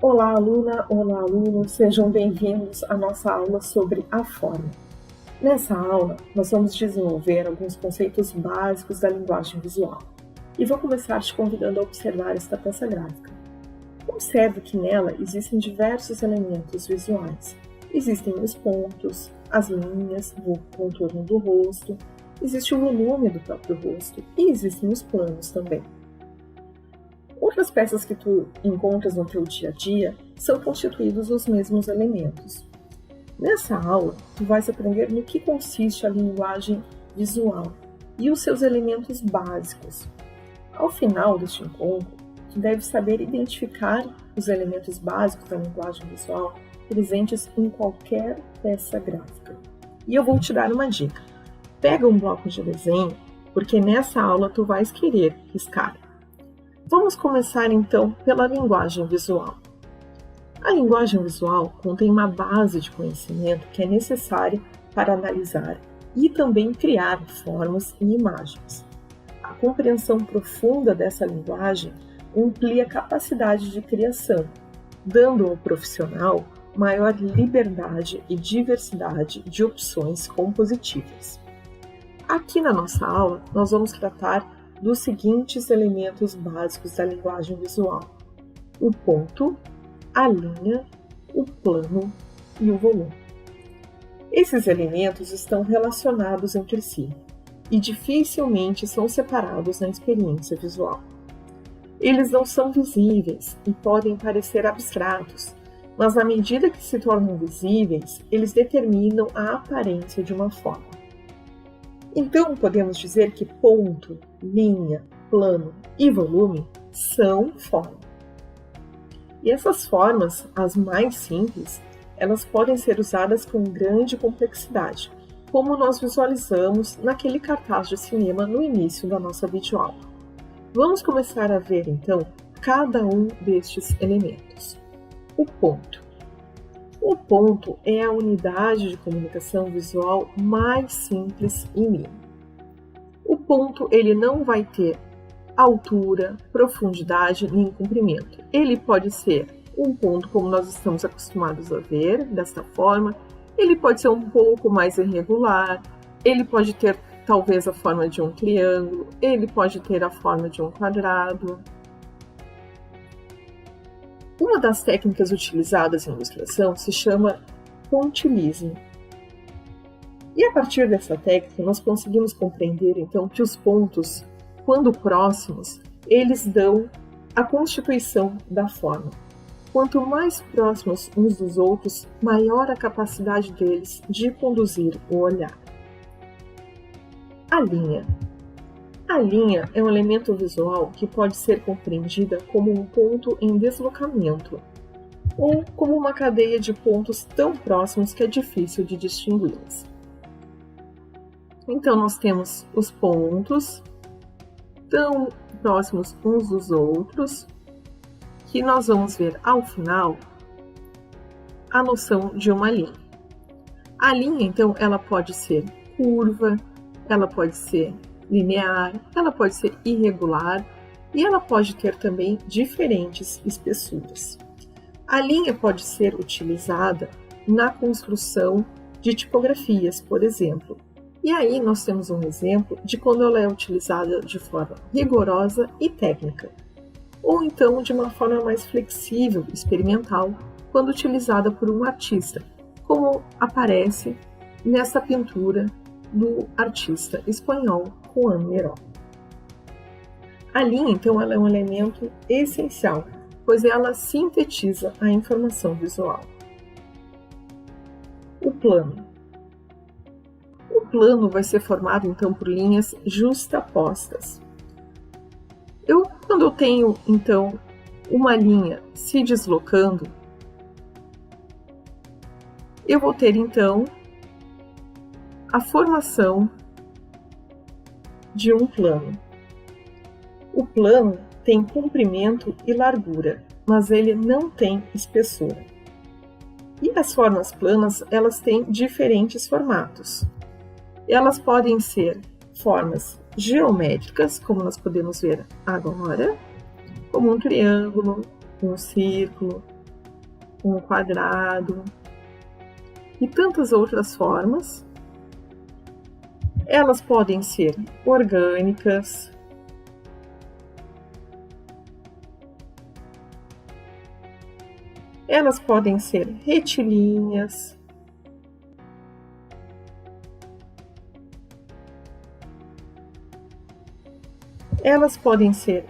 Olá, aluna, olá, aluno, sejam bem-vindos à nossa aula sobre a forma. Nessa aula, nós vamos desenvolver alguns conceitos básicos da linguagem visual. E vou começar te convidando a observar esta peça gráfica. Observe que nela existem diversos elementos visuais. Existem os pontos, as linhas, o contorno do rosto, existe o volume do próprio rosto e existem os planos também. Outras peças que tu encontras no teu dia a dia são constituídos dos mesmos elementos. Nessa aula, tu vais aprender no que consiste a linguagem visual e os seus elementos básicos. Ao final deste encontro, tu deve saber identificar os elementos básicos da linguagem visual presentes em qualquer peça gráfica. E eu vou te dar uma dica. Pega um bloco de desenho, porque nessa aula tu vais querer riscar. Vamos começar então pela linguagem visual. A linguagem visual contém uma base de conhecimento que é necessária para analisar e também criar formas e imagens. A compreensão profunda dessa linguagem amplia a capacidade de criação, dando ao profissional maior liberdade e diversidade de opções compositivas. Aqui na nossa aula, nós vamos tratar dos seguintes elementos básicos da linguagem visual: o ponto, a linha, o plano e o volume. Esses elementos estão relacionados entre si e dificilmente são separados na experiência visual. Eles não são visíveis e podem parecer abstratos, mas à medida que se tornam visíveis, eles determinam a aparência de uma forma. Então, podemos dizer que ponto, linha, plano e volume são formas. E essas formas, as mais simples, elas podem ser usadas com grande complexidade, como nós visualizamos naquele cartaz de cinema no início da nossa videoaula. Vamos começar a ver, então, cada um destes elementos. O ponto. O ponto é a unidade de comunicação visual mais simples e mínima. O ponto ele não vai ter altura, profundidade nem comprimento. Ele pode ser um ponto como nós estamos acostumados a ver, desta forma. Ele pode ser um pouco mais irregular. Ele pode ter talvez a forma de um triângulo. Ele pode ter a forma de um quadrado. Uma das técnicas utilizadas em ilustração se chama pontilhismo. E a partir dessa técnica, nós conseguimos compreender, então, que os pontos, quando próximos, eles dão a constituição da forma. Quanto mais próximos uns dos outros, maior a capacidade deles de conduzir o olhar. A linha. A linha é um elemento visual que pode ser compreendida como um ponto em deslocamento ou como uma cadeia de pontos tão próximos que é difícil de distingui-las. Então, nós temos os pontos tão próximos uns dos outros que nós vamos ver ao final a noção de uma linha. A linha, então, ela pode ser curva, ela pode ser linear, ela pode ser irregular e ela pode ter também diferentes espessuras. A linha pode ser utilizada na construção de tipografias, por exemplo. E aí nós temos um exemplo de quando ela é utilizada de forma rigorosa e técnica, ou então de uma forma mais flexível, experimental, quando utilizada por um artista, como aparece nessa pintura do artista espanhol Juan Miró. A linha, então, ela é um elemento essencial, pois ela sintetiza a informação visual. O plano. O plano vai ser formado, então, por linhas justapostas. Quando eu tenho, então, uma linha se deslocando, eu vou ter, então, a formação de um plano. O plano tem comprimento e largura, mas ele não tem espessura. E as formas planas, elas têm diferentes formatos. Elas podem ser formas geométricas, como nós podemos ver agora, como um triângulo, um círculo, um quadrado e tantas outras formas. Elas podem ser orgânicas, elas podem ser retilíneas, elas podem ser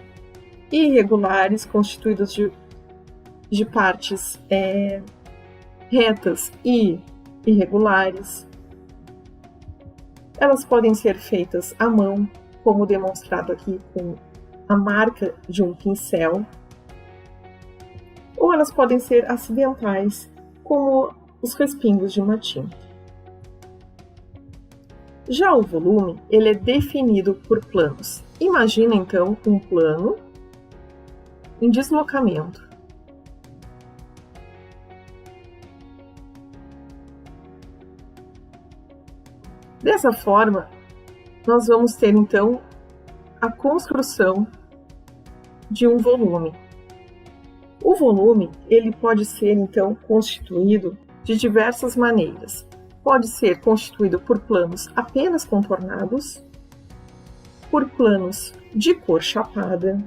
irregulares, constituídas de partes retas e irregulares. Elas podem ser feitas à mão, como demonstrado aqui com a marca de um pincel, ou elas podem ser acidentais, como os respingos de uma tinta. Já o volume, ele é definido por planos. Imagina então um plano em deslocamento. Dessa forma, nós vamos ter então a construção de um volume. O volume, ele pode ser então constituído de diversas maneiras. Pode ser constituído por planos apenas contornados, por planos de cor chapada,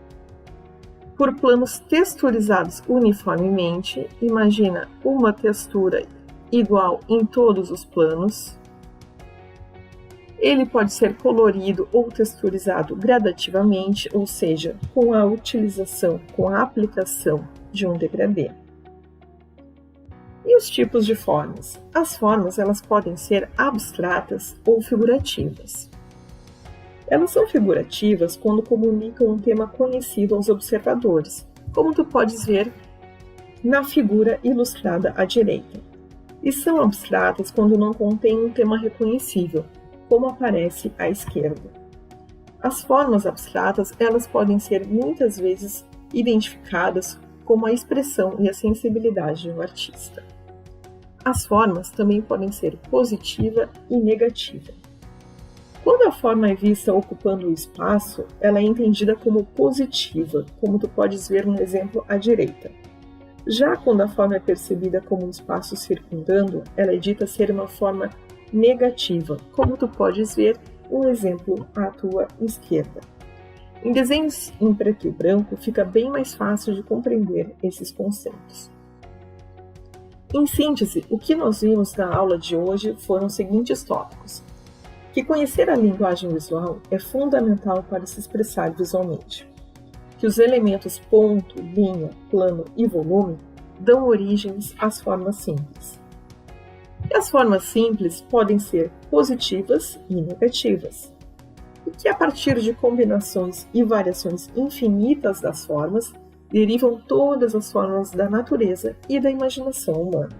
por planos texturizados uniformemente. Imagina uma textura igual em todos os planos. Ele pode ser colorido ou texturizado gradativamente, ou seja, com a utilização, com a aplicação de um degradê. E os tipos de formas? As formas, elas podem ser abstratas ou figurativas. Elas são figurativas quando comunicam um tema conhecido aos observadores, como tu podes ver na figura ilustrada à direita. E são abstratas quando não contêm um tema reconhecível, como aparece à esquerda. As formas abstratas, elas podem ser muitas vezes identificadas como a expressão e a sensibilidade de um artista. As formas também podem ser positiva e negativa. Quando a forma é vista ocupando o espaço, ela é entendida como positiva, como tu podes ver no exemplo à direita. Já quando a forma é percebida como um espaço circundando, ela é dita ser uma forma negativa, como tu podes ver um exemplo à tua esquerda. Em desenhos em preto e branco, fica bem mais fácil de compreender esses conceitos. Em síntese, o que nós vimos na aula de hoje foram os seguintes tópicos: que conhecer a linguagem visual é fundamental para se expressar visualmente, que os elementos ponto, linha, plano e volume dão origens às formas simples. E as formas simples podem ser positivas e negativas, e que a partir de combinações e variações infinitas das formas, derivam todas as formas da natureza e da imaginação humana.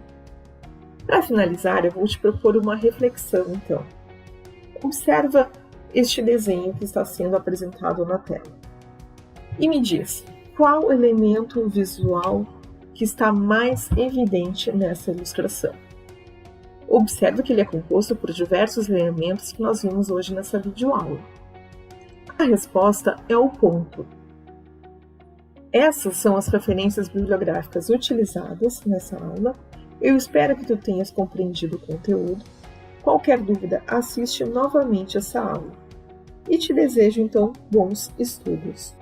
Para finalizar, eu vou te propor uma reflexão, então. Observa este desenho que está sendo apresentado na tela. E me diz, qual elemento visual que está mais evidente nessa ilustração? Observe que ele é composto por diversos elementos que nós vimos hoje nessa videoaula. A resposta é o ponto. Essas são as referências bibliográficas utilizadas nessa aula. Eu espero que tu tenhas compreendido o conteúdo. Qualquer dúvida, assiste novamente essa aula. E te desejo, então, bons estudos.